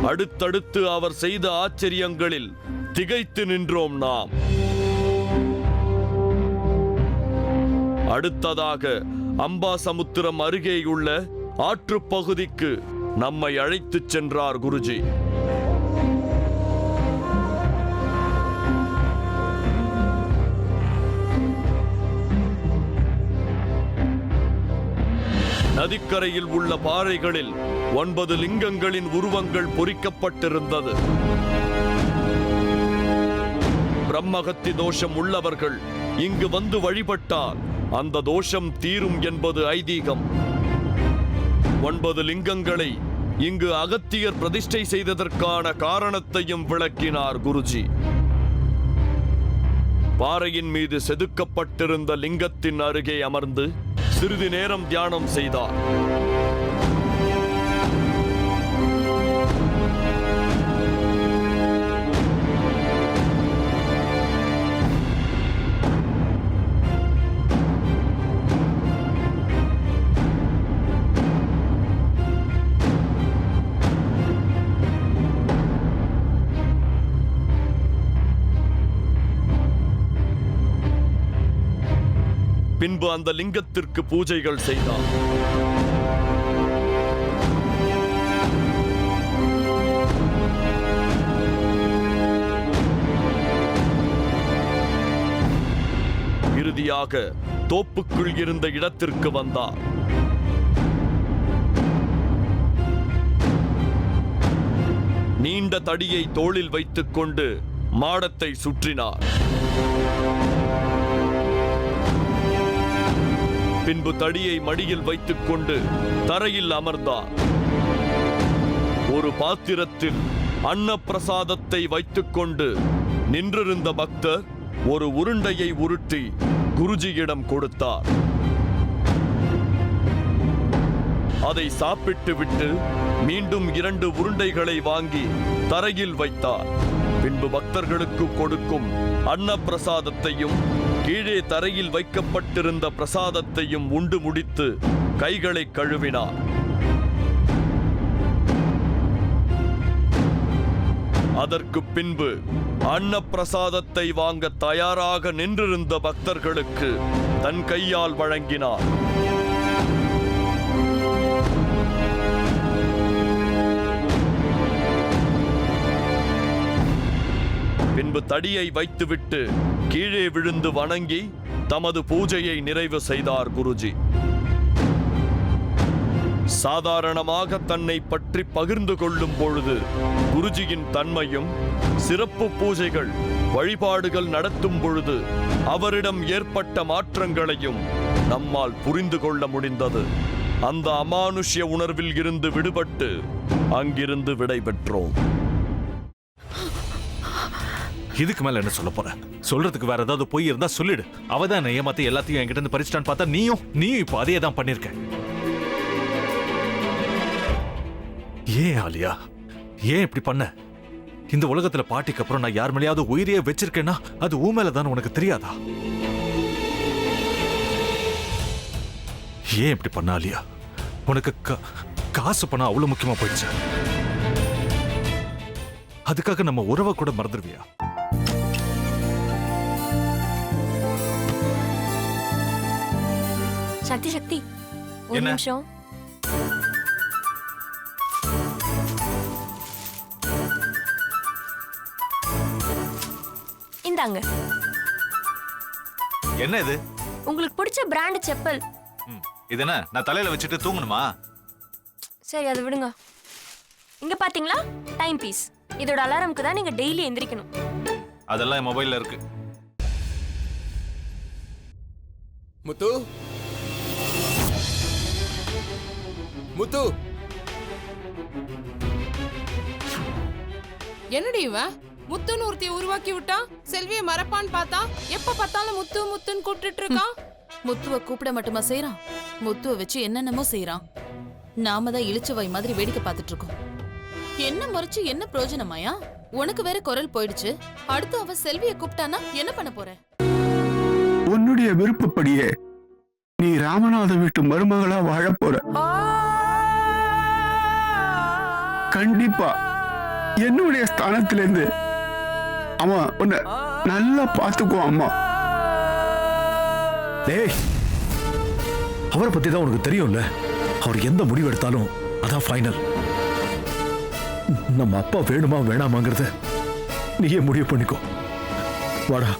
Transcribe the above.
அடுத்தடுத்து அவர் செய்த ஆச்சரியங்களில் திகைத்து நின்றோம் நாம். அடுத்ததாக அம்பாசமுத்திரம் அருகேயுள்ள ஆற்றுப்பகுதிக்கு நம்மை அழைத்துச் சென்றார் குருஜி. நதிக்கரையில் உள்ள பாறைகளில் 9 லிங்கங்களின் உருவங்கள் பொறிக்கப்பட்டிருந்தது. பிரம்மகத்தி தோஷம் உள்ளவர்கள் இங்கு வந்து வழிபட்டால் அந்த தோஷம் தீரும் என்பது ஐதீகம். 9 லிங்கங்களை இங்கு அகத்தியர் பிரதிஷ்டை செய்ததற்கான காரணத்தையும் விளக்கினார் குருஜி. பாறையின் மீது செதுக்கப்பட்டிருந்த லிங்கத்தின் அருகே அமர்ந்து சிறிது நேரம் தியானம் செய்தார். பின்பு அந்த லிங்கத்திற்கு பூஜைகள் செய்தார். இறுதியாக தோப்புக்குள் இருந்த இடத்திற்கு வந்தார். நீண்ட தடியை தோளில் வைத்துக் கொண்டு மாடத்தை சுற்றினார். பின்பு தடியை மடியில் வைத்துக் கொண்டு தரையில் அமர்ந்தார். ஒரு பாத்திரத்தில் அன்னப்பிரசாதத்தை வைத்துக் கொண்டு நின்றிருந்த பக்தர் ஒரு உருண்டையை உருட்டி குருஜியிடம் கொடுத்தார். அதை சாப்பிட்டு விட்டு மீண்டும் 2 உருண்டைகளை வாங்கி தரையில் வைத்தார். பின்பு பக்தர்களுக்கு கொடுக்கும் அன்னப்பிரசாதத்தையும் கீழே தரையில் வைக்கப்பட்டிருந்த பிரசாதத்தையும் உண்டு முடித்து கைகளை கழுவினார். அதற்கு பின்பு அன்னப்பிரசாதத்தை வாங்க தயாராக நின்றிருந்த பக்தர்களுக்கு தன் கையால் வழங்கினார். பின்பு தடியை வைத்துவிட்டு கீழே விழுந்து வணங்கி தமது பூஜையை நிறைவு செய்தார் குருஜி. சாதாரணமாக தன்னை பற்றி பகிர்ந்து கொள்ளும் பொழுது குருஜியின் தன்மையும், சிறப்பு பூஜைகள் வழிபாடுகள் நடத்தும் பொழுது அவரிடம் ஏற்பட்ட மாற்றங்களையும் நம்மால் புரிந்து கொள்ள முடிந்தது. அந்த அமானுஷ்ய உணர்வில் இருந்து விடுபட்டு அங்கிருந்து விடைபெற்றோம். இதுக்கு மேல என்ன சொல்ல போற? சொல்றதுக்கு வேற ஏதாவது போய் இருந்தா சொல்லிடு. அவதான் ஏமாத்தி எல்லாத்தையும் என்கிட்ட இருந்து பறிச்சிட்டான்னு பார்த்தா நீயும் இப்ப அதே தான் பண்ணிருக்க. ஏன் ஆலியா, ஏன் இப்படி பண்ண? இந்த உலகத்துல பாட்டிக்கு அப்புறம் நான் யார் மேலேயாவது உயிரையே வச்சிருக்கேன்னா அது ஊ மேலதான் உனக்கு தெரியாதா? ஏன் இப்படி பண்ண ஆலியா? உனக்கு காசு பணம் அவ்வளவு முக்கியமா போயிடுச்சு. அதுக்காக நம்ம உறவை கூட மறந்துடுவியா? சக்தி சக்தி, ஒரு நிமிஷம். இந்தாங்க. என்ன இது? உங்களுக்கு பிடிச்ச பிராண்ட் செப்பல். இது என்ன, நான் தலையில வச்சுட்டு தூங்கணுமா? சரி, அதை விடுங்க. இங்க பாத்தீங்களா, டைம் பீஸ். இதோட அலாரம்க்கு தான் நீங்க டெய்லி எந்திரிக்கணும். அதெல்லாம் என் மொபைல்ல இருக்கு. முத்து, முத்து, என்னடி இவன் முத்துன்னு ஒருத்தைய உருவாக்கி விட்டான்? செல்வியை மறப்பான்னு பார்த்தா எப்ப பார்த்தாலும் முத்து முத்துன்னு கூப்பிட்டு இருக்கான். முத்துவ கூப்பிட மட்டுமா செய்யறான்? முத்துவ வச்சு என்னென்னமோ செய்யறான். நாம தான் இளிச்சவாய் மாதிரி வேடிக்கை பார்த்துட்டு இருக்கோம். என்ன முறைச்சு என்ன பிரயோஜனமாயா? உனக்கு வேற குரல் போயிடுச்சு. அடுத்து அவ செல்வியை கூப்பிட்டானா என்ன பண்ண போற? உன்னுடைய விருப்பப்படியே நீ ராமநாத வீட்டு மருமகளா வாழ போற. கண்டிப்பா என்னுடைய ஸ்தானத்திலிருந்து அவன் உன்னை நல்லா பார்த்துக்குவான் அம்மா. டேய், அவரை பத்தி தான் உனக்கு தெரியும்ல. அவர் எந்த முடிவு எடுத்தாலும் அதான் ஃபைனல். நம்ம அப்பா வேணுமா வேணாமாங்கிறத நீயே முடிவு பண்ணிக்கோ. வாடா.